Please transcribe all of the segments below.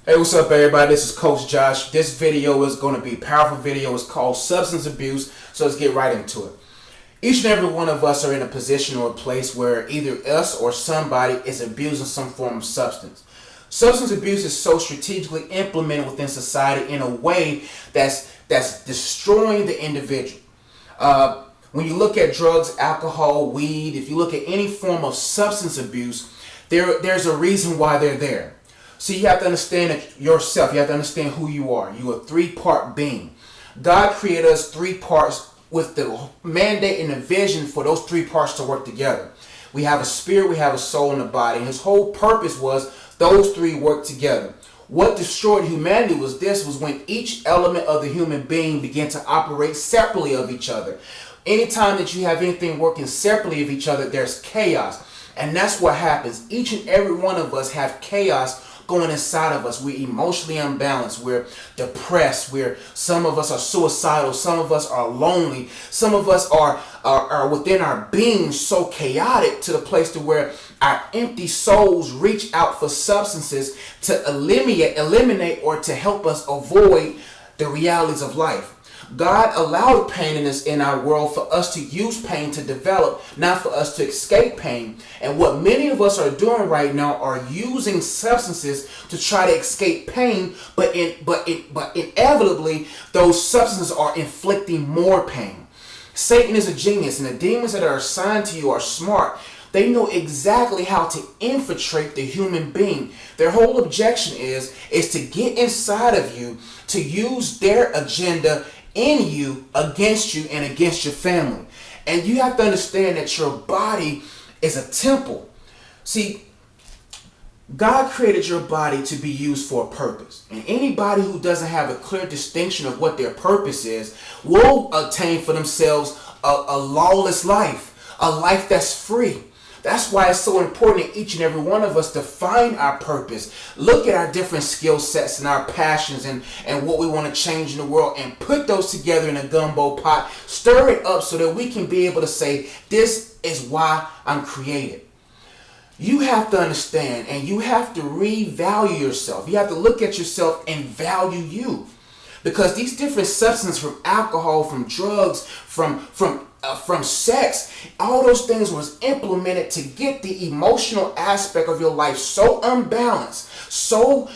Hey, what's up, everybody? This is Coach Josh. This video is going to be a powerful video. It's called Substance Abuse, so let's get right into it. Each and every one of us are in a position or a place where either us or somebody is abusing some form of substance. Substance abuse is so strategically implemented within society in a way that's destroying the individual. When you look at drugs, alcohol, weed, if you look at any form of substance abuse, there's a reason why they're there. So you have to understand yourself. You have to understand who you are. You're a three-part being. God created us three parts with the mandate and the vision for those three parts to work together. We have a spirit, we have a soul, and a body. And his whole purpose was those three work together. What destroyed humanity was when each element of the human being began to operate separately of each other. Anytime that you have anything working separately of each other, there's chaos. And that's what happens. Each and every one of us have chaos going inside of us. We're emotionally unbalanced. We're depressed. Some of us are suicidal. Some of us are lonely. Some of us are within our being so chaotic to the place to where our empty souls reach out for substances to eliminate or to help us avoid the realities of life. God allowed pain in our world for us to use pain to develop, not for us to escape pain. And what many of us are doing right now are using substances to try to escape pain, but inevitably those substances are inflicting more pain. Satan is a genius, and the demons that are assigned to you are smart. They know exactly how to infiltrate the human being. Their whole objection is to get inside of you, to use their agenda in you, against you, and against your family. And you have to understand that your body is a temple. See, God created your body to be used for a purpose. And anybody who doesn't have a clear distinction of what their purpose is will attain for themselves a lawless life, a life that's free. That's why it's so important in each and every one of us to find our purpose. Look at our different skill sets and our passions and what we want to change in the world and put those together in a gumbo pot. Stir it up so that we can be able to say, this is why I'm created. You have to understand and you have to revalue yourself. You have to look at yourself and value you. Because these different substances, from alcohol, from drugs, from sex, all those things was implemented to get the emotional aspect of your life so unbalanced, so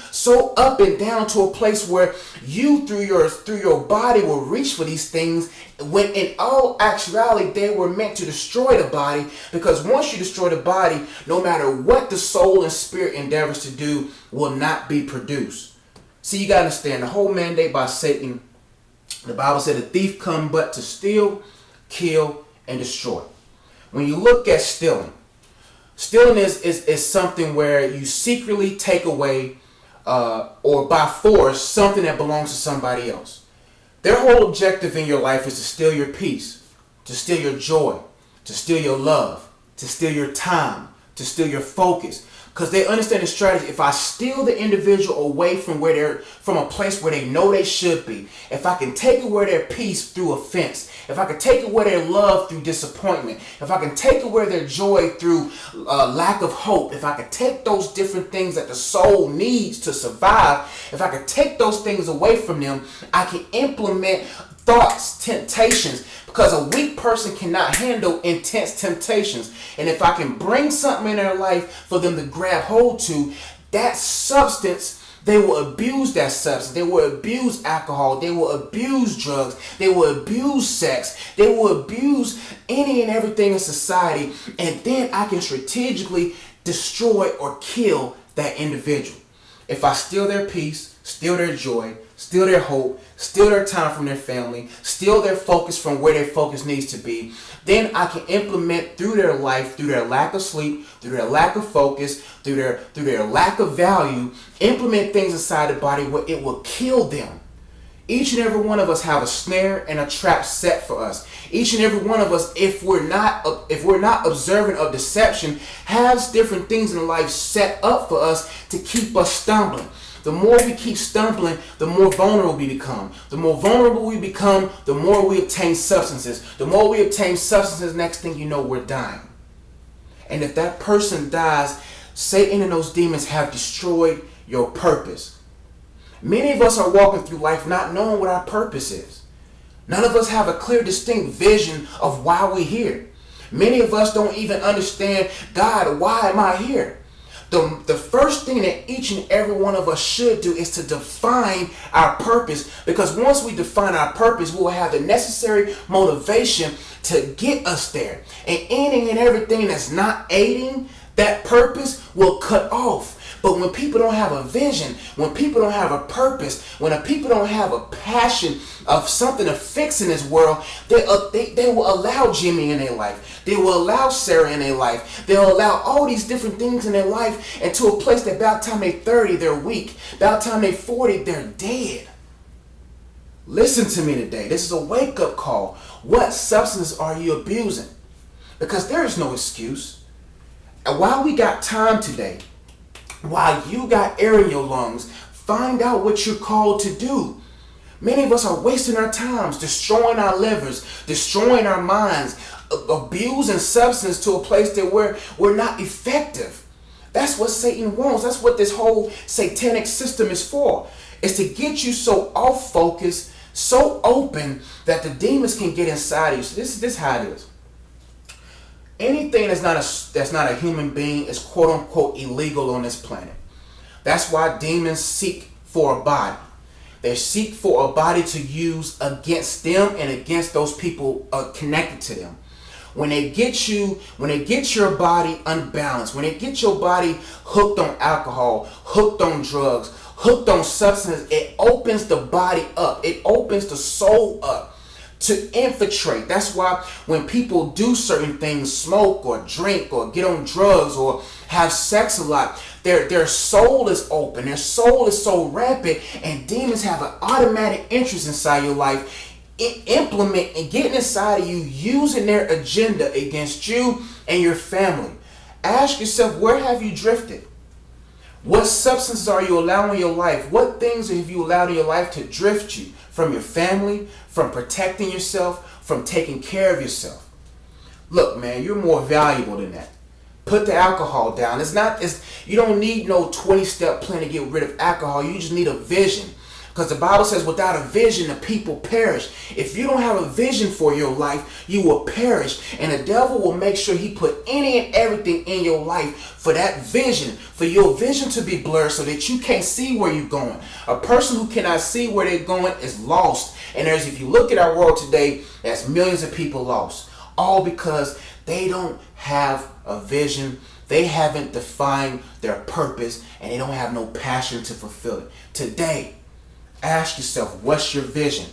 up and down to a place where you through your body will reach for these things, when in all actuality they were meant to destroy the body. Because once you destroy the body, no matter what the soul and spirit endeavors to do will not be produced. See, you got to understand the whole mandate by Satan. The Bible said the thief come but to steal, kill, and destroy. When you look at stealing is something where you secretly take away or by force something that belongs to somebody else. Their whole objective in your life is to steal your peace, to steal your joy, to steal your love, to steal your time, to steal your focus. Because they understand the strategy. If I steal the individual away from a place where they know they should be, if I can take away their peace through offense, if I can take away their love through disappointment, if I can take away their joy through lack of hope, if I can take those different things that the soul needs to survive, if I can take those things away from them, I can implement thoughts, temptations, because a weak person cannot handle intense temptations. And if I can bring something in their life for them to grab hold to, that substance, they will abuse that substance. They will abuse alcohol. They will abuse drugs. They will abuse sex. They will abuse any and everything in society. And then I can strategically destroy or kill that individual. If I steal their peace, steal their joy, steal their hope, steal their time from their family, steal their focus from where their focus needs to be, then I can implement through their life, through their lack of sleep, through their lack of focus, through their lack of value, implement things inside the body where it will kill them. Each and every one of us have a snare and a trap set for us. Each and every one of us, if we're not observant of deception, has different things in life set up for us to keep us stumbling. The more we keep stumbling, the more vulnerable we become. The more vulnerable we become, the more we obtain substances. The more we obtain substances, next thing you know, we're dying. And if that person dies, Satan and those demons have destroyed your purpose. Many of us are walking through life not knowing what our purpose is. None of us have a clear, distinct vision of why we're here. Many of us don't even understand, God, why am I here? The first thing that each and every one of us should do is to define our purpose, because once we define our purpose, we will have the necessary motivation to get us there. And anything and everything that's not aiding that purpose will cut off. But when people don't have a vision, when people don't have a purpose, when people don't have a passion of something to fix in this world, they will allow Jimmy in their life. They will allow Sarah in their life. They'll allow all these different things in their life into a place that by the time they're 30, they're weak. By the time they're 40, they're dead. Listen to me today. This is a wake-up call. What substance are you abusing? Because there is no excuse. And while we got time today, while you got air in your lungs, find out what you're called to do. Many of us are wasting our times, destroying our livers, destroying our minds, abusing substance to a place that we're not effective. That's what Satan wants. That's what this whole satanic system is for. It's to get you so off focus, so open that the demons can get inside of you. So this is how it is. Anything that's not a human being is quote unquote illegal on this planet. That's why demons seek for a body. They seek for a body to use against them and against those people connected to them. When they get your body unbalanced, when they get your body hooked on alcohol, hooked on drugs, hooked on substance, it opens the body up. It opens the soul up to infiltrate. That's why when people do certain things, smoke or drink or get on drugs or have sex a lot, their soul is open. Their soul is so rampant, and demons have an automatic interest inside your life, implement and getting inside of you, using their agenda against you and your family. Ask yourself, where have you drifted? What substances are you allowing in your life? What things have you allowed in your life to drift you from your family, from protecting yourself, from taking care of yourself? Look, man, you're more valuable than that. Put the alcohol down. You don't need no 20-step plan to get rid of alcohol. You just need a vision. Because the Bible says without a vision, the people perish. If you don't have a vision for your life, you will perish. And the devil will make sure he put any and everything in your life for that vision, for your vision to be blurred so that you can't see where you're going. A person who cannot see where they're going is lost. And if you look at our world today, there's millions of people lost. All because they don't have a vision. They haven't defined their purpose, and they don't have no passion to fulfill it. Today, ask yourself, what's your vision?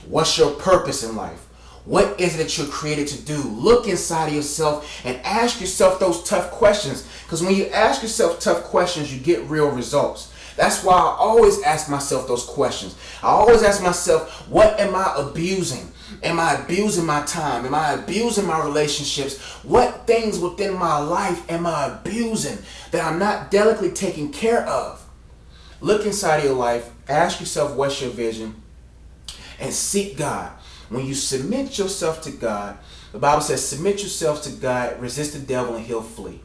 What's your purpose in life? What is it that you're created to do? Look inside of yourself and ask yourself those tough questions. Because when you ask yourself tough questions, you get real results. That's why I always ask myself those questions. I always ask myself, what am I abusing? Am I abusing my time? Am I abusing my relationships? What things within my life am I abusing that I'm not delicately taking care of? Look inside of your life, ask yourself what's your vision, and seek God. When you submit yourself to God, the Bible says submit yourselves to God, resist the devil, and he'll flee.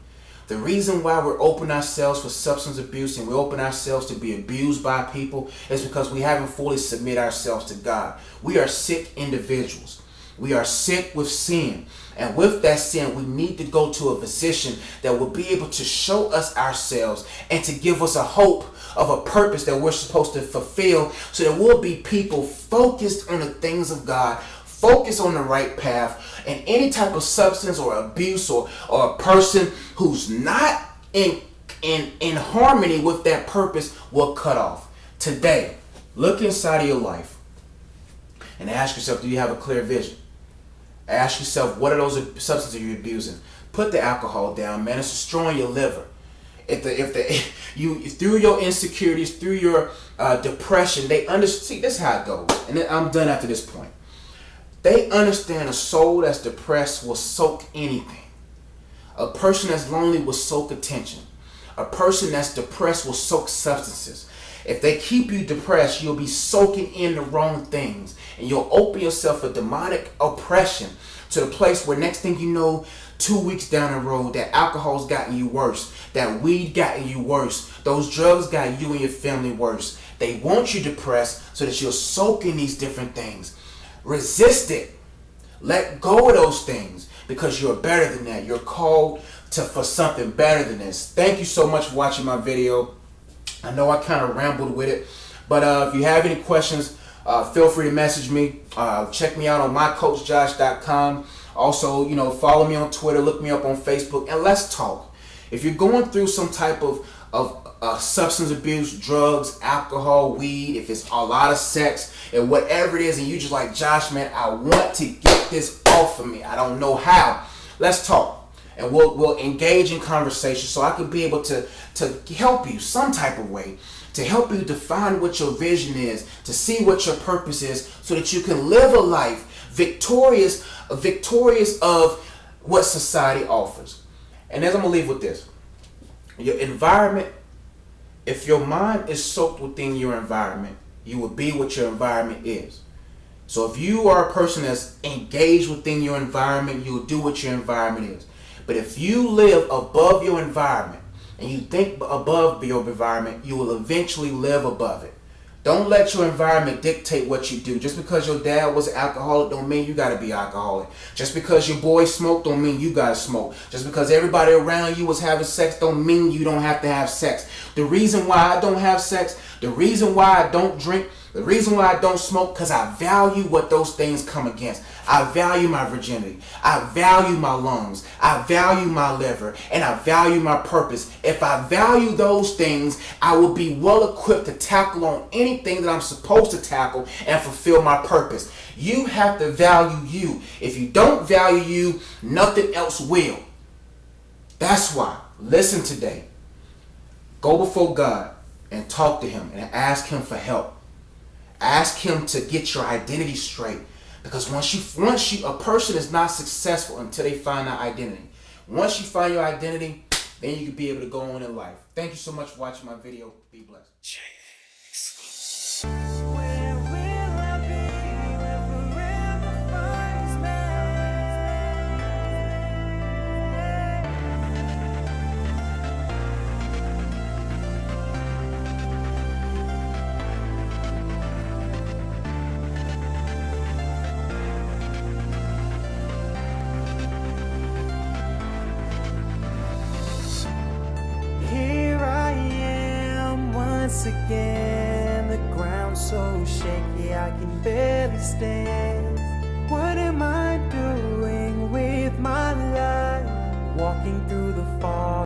The reason why we're open ourselves for substance abuse and we open ourselves to be abused by people is because we haven't fully submitted ourselves to God. We are sick individuals. We are sick with sin. And with that sin, we need to go to a physician that will be able to show us ourselves and to give us a hope of a purpose that we're supposed to fulfill, so that we'll be people focused on the things of God, focused on the right path, and any type of substance or abuse or a person who's not in harmony with that purpose will cut off. Today, look inside of your life and ask yourself, do you have a clear vision? Ask yourself, what are those substances you're abusing? Put the alcohol down, man. It's destroying your liver. Through your insecurities, through your depression, they understand. See, this is how it goes. And then I'm done after this point. They understand a soul that's depressed will soak anything. A person that's lonely will soak attention. A person that's depressed will soak substances. If they keep you depressed, you'll be soaking in the wrong things, and you'll open yourself for demonic oppression to the place where next thing you know, 2 weeks down the road, that alcohol's gotten you worse, that weed gotten you worse, those drugs got you and your family worse, They want you depressed so that you'll soak in these different things. Resist it. Let go of those things because you're better than that. You're called for something better than this. Thank you so much for watching my video. I know I kind of rambled with it, but if you have any questions, feel free to message me. Check me out on mycoachjosh.com. Also, follow me on Twitter, look me up on Facebook, and let's talk. If you're going through some type of substance abuse, drugs, alcohol, weed, if it's a lot of sex, and whatever it is, and you just like, Josh, man, I want to get this off of me. I don't know how. Let's talk, and we'll engage in conversation so I can be able to help you some type of way, to help you define what your vision is, to see what your purpose is, so that you can live a life victorious of what society offers. And as I'm gonna leave with this, your environment, if your mind is soaked within your environment, you will be what your environment is. So if you are a person that's engaged within your environment, you will do what your environment is. But if you live above your environment and you think above your environment, you will eventually live above it. Don't let your environment dictate what you do. Just because your dad was an alcoholic don't mean you gotta be alcoholic. Just because your boy smoked don't mean you gotta smoke. Just because everybody around you was having sex don't mean you don't have to have sex. The reason why I don't have sex, the reason why I don't drink, the reason why I don't smoke, because I value what those things come against. I value my virginity. I value my lungs. I value my liver. And I value my purpose. If I value those things, I will be well equipped to tackle on anything that I'm supposed to tackle and fulfill my purpose. You have to value you. If you don't value you, nothing else will. That's why, listen today. Go before God and talk to Him and ask Him for help. Ask Him to get your identity straight. Because once a person is not successful until they find that identity. Once you find your identity, then you can be able to go on in life. Thank you so much for watching my video. Be blessed. Once again, the ground's so shaky I can barely stand. What am I